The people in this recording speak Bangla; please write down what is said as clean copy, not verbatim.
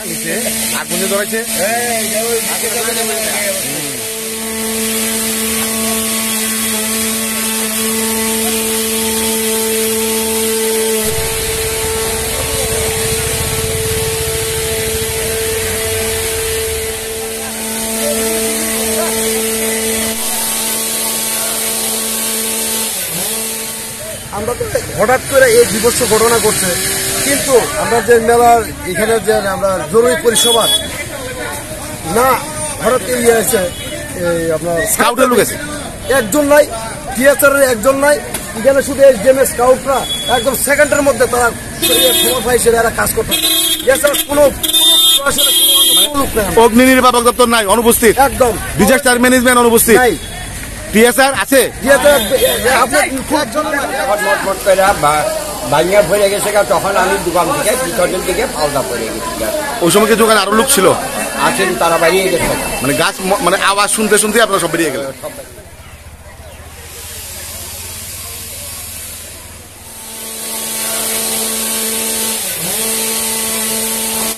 নিচে আগুন ধরেছে। আমরা তো হঠাৎ করে এই বিভৎস ঘটনা ঘটছে, কিন্তু আমরা যে মেলার এখানে যে আমরা জরুরি পরিষেবা না হঠাৎ ইয়ে আছে, আপনার স্কাউটের লোক আছে একজন নাই, টিএসআরের একজন নাই, এখানে শুধু এসডিএম স্কাউটরা একদম সেকেন্ডের মধ্যে তারা খবর পাইছে এরা কাজ করতে, এছাড়া কোনো অগ্নি নির্বাপক দপ্তর নাই, অনুপস্থিত। একদম ডিজাস্টার ম্যানেজমেন্ট অনুপস্থিত। টিএসআর আছে, ভাঙিয়া পড়ে গেছে, তখন আমি দোকান থেকে পিছনের দিকে পাল্টা পড়ে গেছি। ওই সময় কি দোকানে আরো লোক ছিল? আছেন, তারা বাইরে গেছে, মানে গাছ মানে আওয়াজ শুনতে শুনতে আপনারা সব বেরিয়ে গেলেন।